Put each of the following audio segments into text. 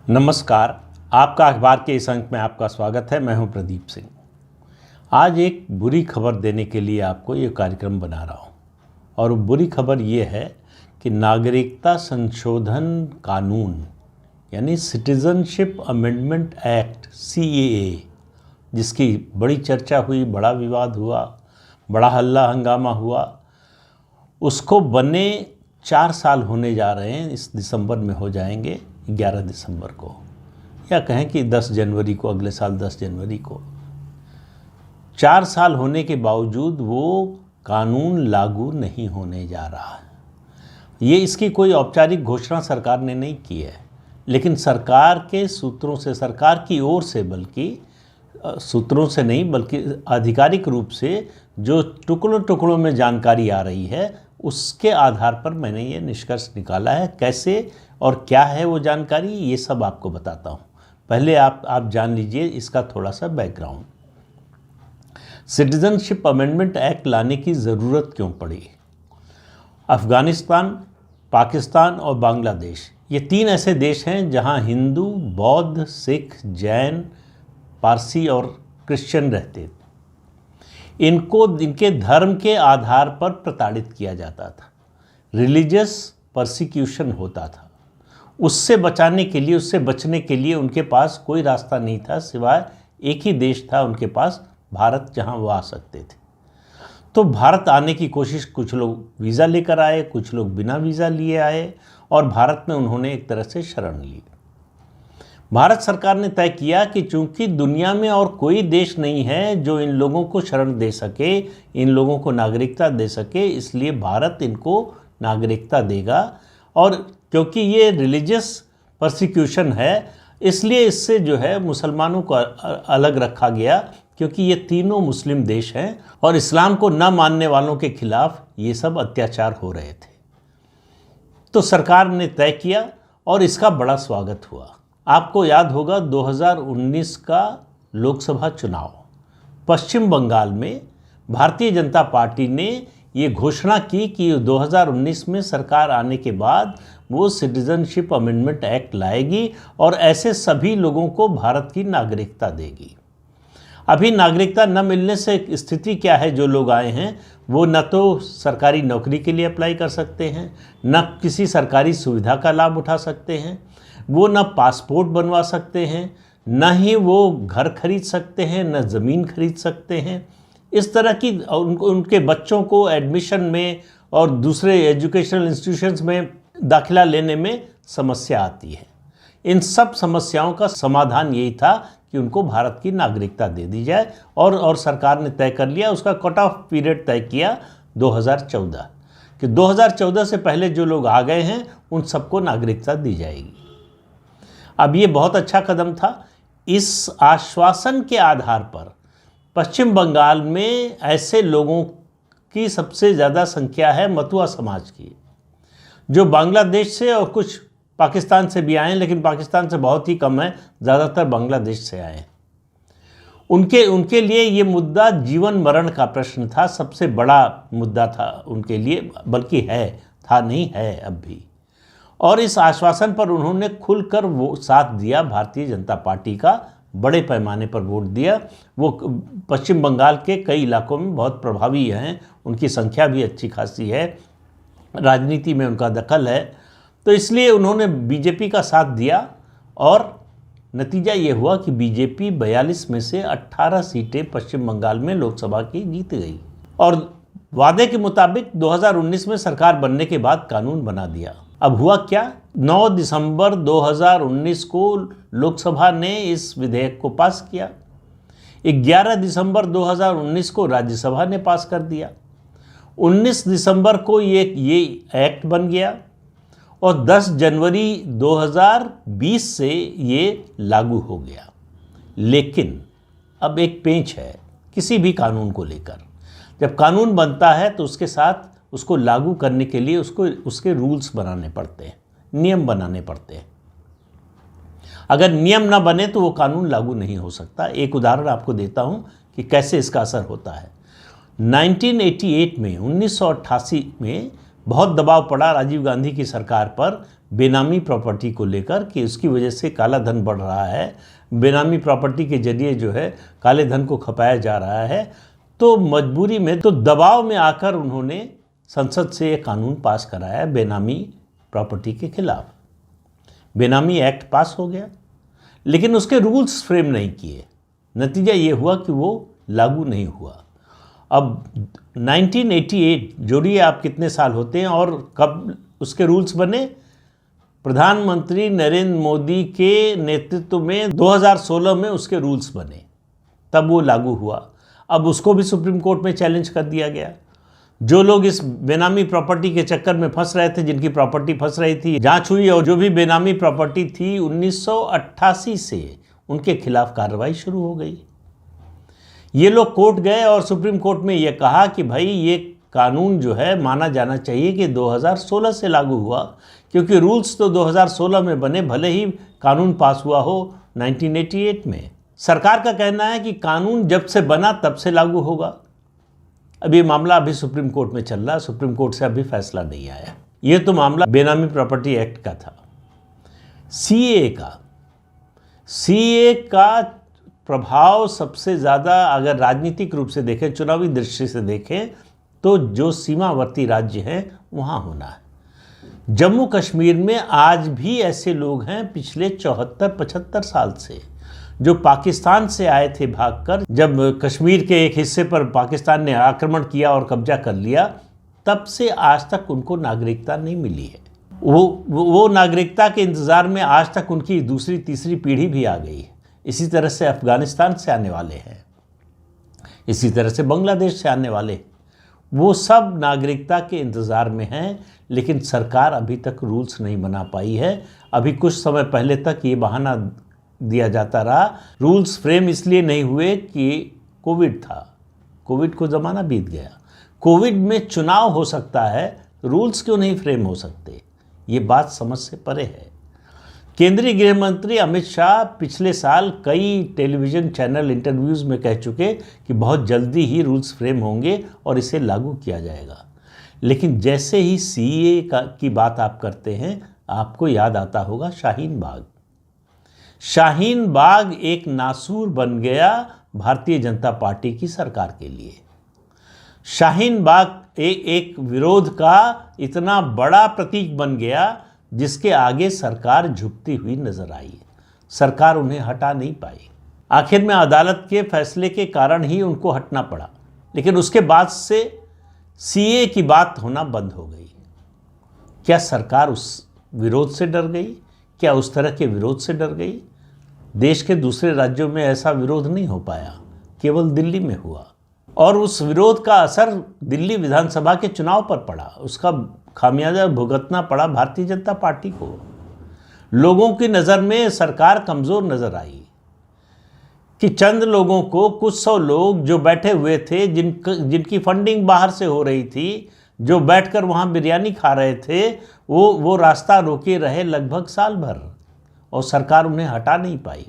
नमस्कार। आपका अखबार के इस अंक में आपका स्वागत है। मैं हूं प्रदीप सिंह। आज एक बुरी खबर देने के लिए आपको ये कार्यक्रम बना रहा हूं और बुरी खबर ये है कि नागरिकता संशोधन कानून यानी सिटीजनशिप अमेंडमेंट एक्ट CAA, जिसकी बड़ी चर्चा हुई, बड़ा विवाद हुआ, बड़ा हल्ला हंगामा हुआ, उसको बने 4 साल होने जा रहे हैं। इस दिसंबर में हो जाएंगे, 11 दिसंबर को, या कहें कि 10 जनवरी को, अगले साल 10 जनवरी को। 4 साल होने के बावजूद वो कानून लागू नहीं होने जा रहा है। ये इसकी कोई औपचारिक घोषणा सरकार ने नहीं की है, लेकिन सरकार के सूत्रों से, सरकार की ओर से, बल्कि सूत्रों से नहीं बल्कि आधिकारिक रूप से जो टुकड़ों टुकड़ों में जानकारी आ रही है, उसके आधार पर मैंने ये निष्कर्ष निकाला है। कैसे और क्या है वो जानकारी, ये सब आपको बताता हूँ। पहले आप जान लीजिए इसका थोड़ा सा बैकग्राउंड। सिटीजनशिप अमेंडमेंट एक्ट लाने की ज़रूरत क्यों पड़ी? अफ़गानिस्तान, पाकिस्तान और बांग्लादेश, ये 3 ऐसे देश हैं जहाँ हिंदू, बौद्ध, सिख, जैन, पारसी और क्रिश्चियन रहते थे। इनको इनके धर्म के आधार पर प्रताड़ित किया जाता था, रिलीजियस परसिक्यूशन होता था। उससे बचने के लिए उनके पास कोई रास्ता नहीं था, सिवाय एक ही देश था उनके पास, भारत, जहां वो आ सकते थे। तो भारत आने की कोशिश, कुछ लोग वीज़ा लेकर आए, कुछ लोग बिना वीज़ा लिए आए, और भारत में उन्होंने एक तरह से शरण ली। भारत सरकार ने तय किया कि चूंकि दुनिया में और कोई देश नहीं है जो इन लोगों को शरण दे सके, इन लोगों को नागरिकता दे सके, इसलिए भारत इनको नागरिकता देगा। और क्योंकि ये रिलीजियस परसिक्यूशन है, इसलिए इससे जो है मुसलमानों को अलग रखा गया, क्योंकि ये तीनों मुस्लिम देश हैं और इस्लाम को न मानने वालों के खिलाफ ये सब अत्याचार हो रहे थे। तो सरकार ने तय किया और इसका बड़ा स्वागत हुआ। आपको याद होगा 2019 का लोकसभा चुनाव, पश्चिम बंगाल में भारतीय जनता पार्टी ने ये घोषणा की कि 2019 में सरकार आने के बाद वो सिटीजनशिप अमेंडमेंट एक्ट लाएगी और ऐसे सभी लोगों को भारत की नागरिकता देगी। अभी नागरिकता न मिलने से स्थिति क्या है, जो लोग आए हैं वो न तो सरकारी नौकरी के लिए अप्लाई कर सकते हैं, न किसी सरकारी सुविधा का लाभ उठा सकते हैं, वो न पासपोर्ट बनवा सकते हैं, न ही वो घर खरीद सकते हैं, न ज़मीन खरीद सकते हैं। इस तरह की उनके बच्चों को एडमिशन में और दूसरे एजुकेशनल इंस्टीट्यूशंस में दाखिला लेने में समस्या आती है। इन सब समस्याओं का समाधान यही था कि उनको भारत की नागरिकता दे दी जाए, और सरकार ने तय कर लिया, उसका कट ऑफ पीरियड तय किया 2014 कि 2014 से पहले जो लोग आ गए हैं उन सबको नागरिकता दी जाएगी। अब ये बहुत अच्छा कदम था। इस आश्वासन के आधार पर पश्चिम बंगाल में ऐसे लोगों की सबसे ज़्यादा संख्या है मतुआ समाज की, जो बांग्लादेश से और कुछ पाकिस्तान से भी आए हैं, लेकिन पाकिस्तान से बहुत ही कम है, ज़्यादातर बांग्लादेश से आए हैं। उनके लिए ये मुद्दा जीवन मरण का प्रश्न था, सबसे बड़ा मुद्दा था उनके लिए, बल्कि है अब भी। और इस आश्वासन पर उन्होंने खुलकर वो साथ दिया, भारतीय जनता पार्टी का बड़े पैमाने पर वोट दिया। वो पश्चिम बंगाल के कई इलाकों में बहुत प्रभावी हैं, उनकी संख्या भी अच्छी खासी है, राजनीति में उनका दखल है, तो इसलिए उन्होंने बीजेपी का साथ दिया। और नतीजा ये हुआ कि बीजेपी 42 में से 18 सीटें पश्चिम बंगाल में लोकसभा की जीत गई, और वादे के मुताबिक 2019 में सरकार बनने के बाद कानून बना दिया। अब हुआ क्या, 9 दिसंबर 2019 को लोकसभा ने इस विधेयक को पास किया, 11 दिसंबर 2019 को राज्यसभा ने पास कर दिया, 19 दिसंबर को ये एक्ट बन गया, और 10 जनवरी 2020 से ये लागू हो गया। लेकिन अब एक पेंच है किसी भी कानून को लेकर। जब कानून बनता है तो उसके साथ उसको लागू करने के लिए उसके रूल्स बनाने पड़ते हैं, नियम बनाने पड़ते हैं। अगर नियम ना बने तो वो कानून लागू नहीं हो सकता। एक उदाहरण आपको देता हूँ कि कैसे इसका असर होता है। 1988 में 1988 में बहुत दबाव पड़ा राजीव गांधी की सरकार पर बेनामी प्रॉपर्टी को लेकर कि उसकी वजह से काला धन बढ़ रहा है, बेनामी प्रॉपर्टी के जरिए जो है काले धन को खपाया जा रहा है। तो मजबूरी में, तो दबाव में आकर उन्होंने संसद से एक कानून पास कराया बेनामी प्रॉपर्टी के खिलाफ। बेनामी एक्ट पास हो गया, लेकिन उसके रूल्स फ्रेम नहीं किए। नतीजा ये हुआ कि वो लागू नहीं हुआ। अब 1988 जोड़िए आप कितने साल होते हैं और कब उसके रूल्स बने। प्रधानमंत्री नरेंद्र मोदी के नेतृत्व में 2016 में उसके रूल्स बने, तब वो लागू हुआ। अब उसको भी सुप्रीम कोर्ट में चैलेंज कर दिया गया। जो लोग इस बेनामी प्रॉपर्टी के चक्कर में फंस रहे थे, जिनकी प्रॉपर्टी फंस रही थी, जांच हुई और जो भी बेनामी प्रॉपर्टी थी 1988 से उनके खिलाफ कार्रवाई शुरू हो गई। ये लोग कोर्ट गए और सुप्रीम कोर्ट में ये कहा कि भाई ये कानून जो है माना जाना चाहिए कि 2016 से लागू हुआ, क्योंकि रूल्स तो 2016 में बने, भले ही कानून पास हुआ हो 1988 में। सरकार का कहना है कि कानून जब से बना तब से लागू होगा। अब ये मामला अभी सुप्रीम कोर्ट में चल रहा है, सुप्रीम कोर्ट से अभी फैसला नहीं आया। ये तो मामला बेनामी प्रॉपर्टी एक्ट का था। सीए का प्रभाव सबसे ज़्यादा अगर राजनीतिक रूप से देखें, चुनावी दृष्टि से देखें, तो जो सीमावर्ती राज्य हैं वहाँ होना है। जम्मू कश्मीर में आज भी ऐसे लोग हैं पिछले 74-75 साल से, जो पाकिस्तान से आए थे भागकर। जब कश्मीर के एक हिस्से पर पाकिस्तान ने आक्रमण किया और कब्जा कर लिया, तब से आज तक उनको नागरिकता नहीं मिली है। वो नागरिकता के इंतज़ार में आज तक उनकी दूसरी तीसरी पीढ़ी भी आ गई है। इसी तरह से अफ़गानिस्तान से आने वाले हैं, इसी तरह से बांग्लादेश से आने वाले, वो सब नागरिकता के इंतज़ार में हैं। लेकिन सरकार अभी तक रूल्स नहीं बना पाई है। अभी कुछ समय पहले तक ये बहाना दिया जाता रहा, रूल्स फ्रेम इसलिए नहीं हुए कि कोविड था, कोविड को ज़माना बीत गया। कोविड में चुनाव हो सकता है, रूल्स क्यों नहीं फ्रेम हो सकते? ये बात समझ से परे है। केंद्रीय गृह मंत्री अमित शाह पिछले साल कई टेलीविज़न चैनल इंटरव्यूज़ में कह चुके कि बहुत जल्दी ही रूल्स फ्रेम होंगे और इसे लागू किया जाएगा। लेकिन जैसे ही सीए की बात आप करते हैं, आपको याद आता होगा शाहीन बाग। शाहीन बाग एक नासूर बन गया भारतीय जनता पार्टी की सरकार के लिए। शाहीन बाग एक विरोध का इतना बड़ा प्रतीक बन गया जिसके आगे सरकार झुकती हुई नजर आई। सरकार उन्हें हटा नहीं पाई। आखिर में अदालत के फैसले के कारण ही उनको हटना पड़ा। लेकिन उसके बाद से सीए की बात होना बंद हो गई। क्या सरकार उस विरोध से डर गई? क्या उस तरह के विरोध से डर गई? देश के दूसरे राज्यों में ऐसा विरोध नहीं हो पाया, केवल दिल्ली में हुआ। और उस विरोध का असर दिल्ली विधानसभा के चुनाव पर पड़ा। उसका खामियाजा भुगतना पड़ा भारतीय जनता पार्टी को। लोगों की नज़र में सरकार कमज़ोर नज़र आई कि चंद लोगों को, कुछ 100 लोग जो बैठे हुए थे, जिनकी फंडिंग बाहर से हो रही थी, जो बैठकर वहाँ बिरयानी खा रहे थे, वो रास्ता रोके रहे लगभग साल भर और सरकार उन्हें हटा नहीं पाई।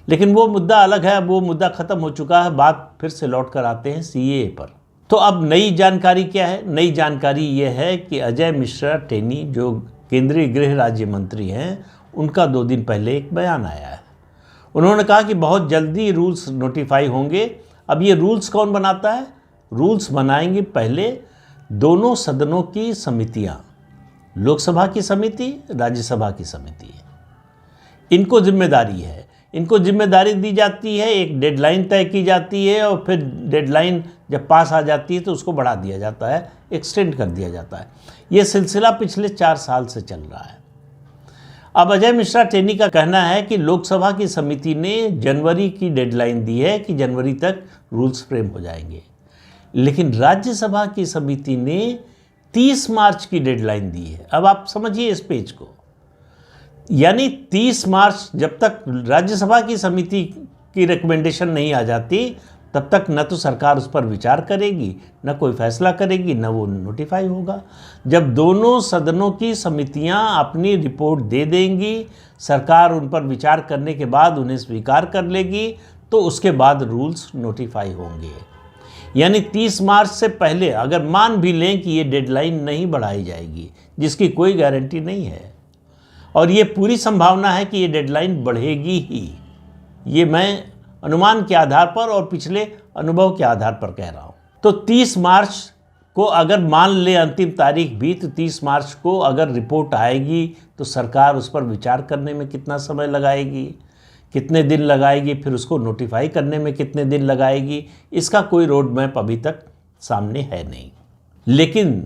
लेकिन वो मुद्दा अलग है, अब वो मुद्दा ख़त्म हो चुका है। बात फिर से लौट कर आते हैं सीए पर। तो अब नई जानकारी क्या है? नई जानकारी ये है कि अजय मिश्रा टेनी, जो केंद्रीय गृह राज्य मंत्री हैं, उनका 2 दिन पहले एक बयान आया है। उन्होंने कहा कि बहुत जल्दी रूल्स नोटिफाई होंगे। अब ये रूल्स कौन बनाता है? रूल्स बनाएंगे पहले दोनों सदनों की समितियाँ, लोकसभा की समिति, राज्यसभा की समिति। इनको जिम्मेदारी है, इनको जिम्मेदारी दी जाती है, एक डेडलाइन तय की जाती है और फिर डेडलाइन जब पास आ जाती है तो उसको बढ़ा दिया जाता है, एक्सटेंड कर दिया जाता है। ये सिलसिला पिछले 4 साल से चल रहा है। अब अजय मिश्रा टेनी का कहना है कि लोकसभा की समिति ने जनवरी की डेडलाइन दी है कि जनवरी तक रूल्स फ्रेम हो जाएंगे, लेकिन राज्यसभा की समिति ने 30 मार्च की डेडलाइन दी है। अब आप समझिए इस पेज को, यानी 30 मार्च जब तक राज्यसभा की समिति की रिकमेंडेशन नहीं आ जाती, तब तक न तो सरकार उस पर विचार करेगी, न कोई फैसला करेगी, न वो नोटिफाई होगा। जब दोनों सदनों की समितियां अपनी रिपोर्ट दे देंगी, सरकार उन पर विचार करने के बाद उन्हें स्वीकार कर लेगी, तो उसके बाद रूल्स नोटिफाई होंगे। यानी 30 मार्च से पहले अगर मान भी लें कि ये डेडलाइन नहीं बढ़ाई जाएगी, जिसकी कोई गारंटी नहीं है, और ये पूरी संभावना है कि ये डेडलाइन बढ़ेगी ही। ये मैं अनुमान के आधार पर और पिछले अनुभव के आधार पर कह रहा हूँ। तो 30 मार्च को अगर मान ले अंतिम तारीख भी, तो 30 मार्च को अगर रिपोर्ट आएगी तो सरकार उस पर विचार करने में कितना समय लगाएगी, कितने दिन लगाएगी, फिर उसको नोटिफाई करने में कितने दिन लगाएगी, इसका कोई रोड मैप अभी तक सामने है नहीं। लेकिन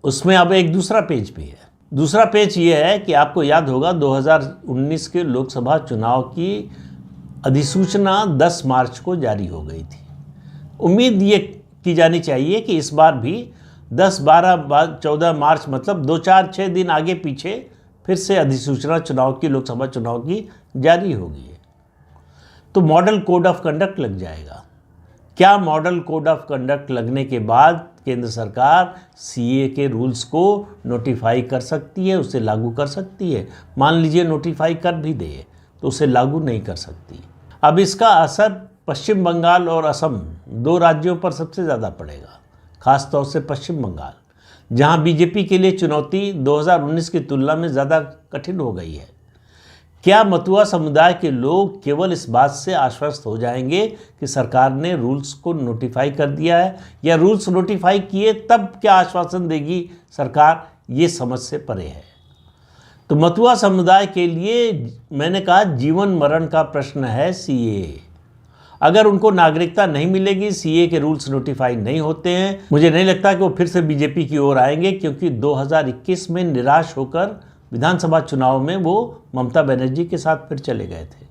उसमें अब एक दूसरा पेज भी है। दूसरा पेज ये है कि आपको याद होगा 2019 के लोकसभा चुनाव की अधिसूचना 10 मार्च को जारी हो गई थी। उम्मीद ये की जानी चाहिए कि इस बार भी 10, 12, 14 मार्च मतलब 2, 4, 6 दिन आगे पीछे फिर से अधिसूचना चुनाव की, लोकसभा चुनाव की जारी होगी। तो मॉडल कोड ऑफ कंडक्ट लग जाएगा। क्या मॉडल कोड ऑफ कंडक्ट लगने के बाद केंद्र सरकार सीए के रूल्स को नोटिफाई कर सकती है, उसे लागू कर सकती है? मान लीजिए नोटिफाई कर भी दे तो उसे लागू नहीं कर सकती। अब इसका असर पश्चिम बंगाल और असम 2 राज्यों पर सबसे ज़्यादा पड़ेगा, खास तौर से पश्चिम बंगाल, जहां बीजेपी के लिए चुनौती 2019 की तुलना में ज़्यादा कठिन हो गई है। क्या मतुआ समुदाय के लोग केवल इस बात से आश्वस्त हो जाएंगे कि सरकार ने रूल्स को नोटिफाई कर दिया है, या रूल्स नोटिफाई किए तब क्या आश्वासन देगी सरकार, ये समझ से परे है। तो मतुआ समुदाय के लिए मैंने कहा जीवन मरण का प्रश्न है सीए। अगर उनको नागरिकता नहीं मिलेगी, सीए के रूल्स नोटिफाई नहीं होते हैं, मुझे नहीं लगता कि वो फिर से बीजेपी की ओर आएंगे, क्योंकि 2021 में निराश होकर विधानसभा चुनाव में वो ममता बनर्जी के साथ फिर चले गए थे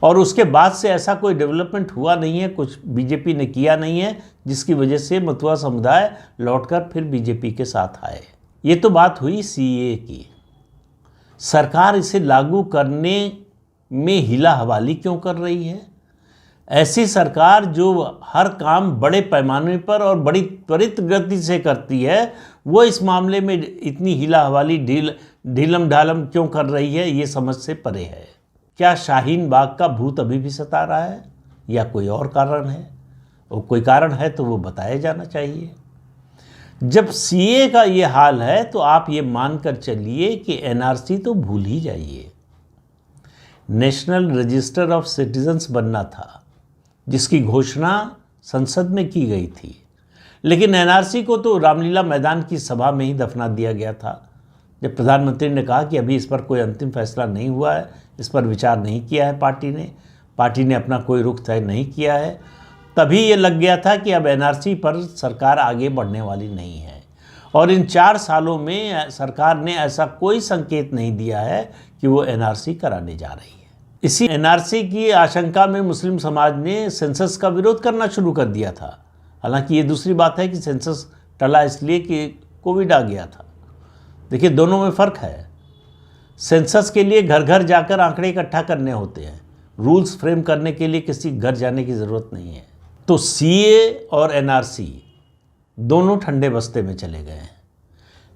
और उसके बाद से ऐसा कोई डेवलपमेंट हुआ नहीं है, कुछ बीजेपी ने किया नहीं है, जिसकी वजह से मतुआ समुदाय लौटकर फिर बीजेपी के साथ आए। ये तो बात हुई सीए की। सरकार इसे लागू करने में हिला हवाली क्यों कर रही है? ऐसी सरकार जो हर काम बड़े पैमाने पर और बड़ी त्वरित गति से करती है, वो इस मामले में इतनी हिला हवाली ढीलम ढालम क्यों कर रही है, ये समझ से परे है। क्या शाहीन बाग का भूत अभी भी सता रहा है या कोई और कारण है? और कोई कारण है तो वो बताया जाना चाहिए। जब सीए का ये हाल है तो आप ये मानकर चलिए कि एनआरसी तो भूल ही जाइए। नेशनल रजिस्टर ऑफ सिटीजन्स बनना था, जिसकी घोषणा संसद में की गई थी, लेकिन एनआरसी को तो रामलीला मैदान की सभा में ही दफना दिया गया था, जब प्रधानमंत्री ने कहा कि अभी इस पर कोई अंतिम फैसला नहीं हुआ है, इस पर विचार नहीं किया है पार्टी ने अपना कोई रुख तय नहीं किया है। तभी ये लग गया था कि अब एनआरसी पर सरकार आगे बढ़ने वाली नहीं है। और इन 4 सालों में सरकार ने ऐसा कोई संकेत नहीं दिया है कि वो एनआरसी कराने जा रही है। इसी एनआरसी की आशंका में मुस्लिम समाज ने सेंसस का विरोध करना शुरू कर दिया था। हालांकि ये दूसरी बात है कि सेंसस टला इसलिए कि कोविड आ गया था। देखिए, दोनों में फ़र्क है। सेंसस के लिए घर घर जाकर आंकड़े इकट्ठा करने होते हैं, रूल्स फ्रेम करने के लिए किसी घर जाने की ज़रूरत नहीं है। तो सीए और एनआरसी दोनों ठंडे बस्ते में चले गए हैं।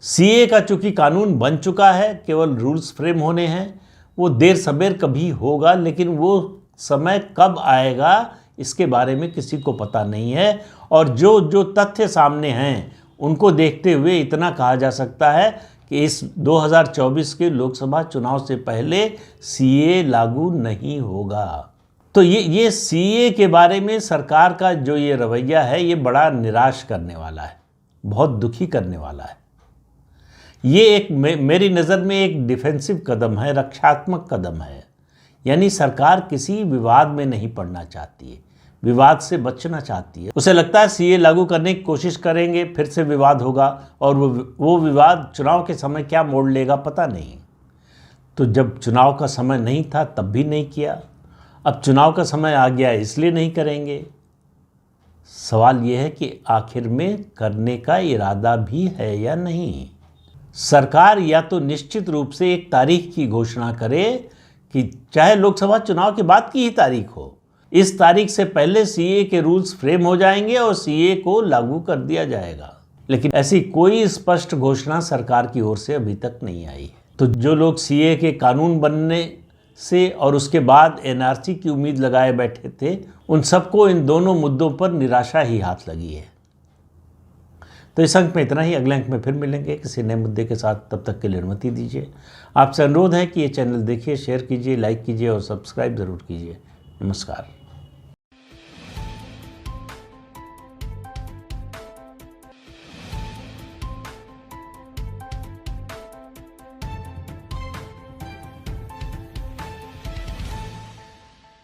सीए का चूंकि कानून बन चुका है, केवल रूल्स फ्रेम होने हैं, वो देर सबेर कभी होगा, लेकिन वो समय कब आएगा इसके बारे में किसी को पता नहीं है। और जो तथ्य सामने हैं उनको देखते हुए इतना कहा जा सकता है कि इस 2024 के लोकसभा चुनाव से पहले सीए लागू नहीं होगा। तो ये सीए के बारे में सरकार का जो ये रवैया है, ये बड़ा निराश करने वाला है, बहुत दुखी करने वाला है। ये एक मेरी नज़र में एक डिफेंसिव कदम है, रक्षात्मक कदम है। यानी सरकार किसी विवाद में नहीं पड़ना चाहती है, विवाद से बचना चाहती है। उसे लगता है सीए लागू करने की कोशिश करेंगे, फिर से विवाद होगा और वो विवाद चुनाव के समय क्या मोड़ लेगा पता नहीं। तो जब चुनाव का समय नहीं था तब भी नहीं किया, अब चुनाव का समय आ गया इसलिए नहीं करेंगे। सवाल ये है कि आखिर में करने का इरादा भी है या नहीं। सरकार या तो निश्चित रूप से एक तारीख की घोषणा करे कि चाहे लोकसभा चुनाव के बाद की ही तारीख हो, इस तारीख से पहले सीए के रूल्स फ्रेम हो जाएंगे और सीए को लागू कर दिया जाएगा। लेकिन ऐसी कोई स्पष्ट घोषणा सरकार की ओर से अभी तक नहीं आई है। तो जो लोग सीए के कानून बनने से और उसके बाद एनआरसी की उम्मीद लगाए बैठे थे, उन सबको इन दोनों मुद्दों पर निराशा ही हाथ लगी है। तो इस अंक में इतना ही। अगले अंक में फिर मिलेंगे किसी नए मुद्दे के साथ। तब तक के लिए अनुमति दीजिए। आपसे अनुरोध है कि ये चैनल देखिए, शेयर कीजिए, लाइक कीजिए और सब्सक्राइब ज़रूर कीजिए। नमस्कार।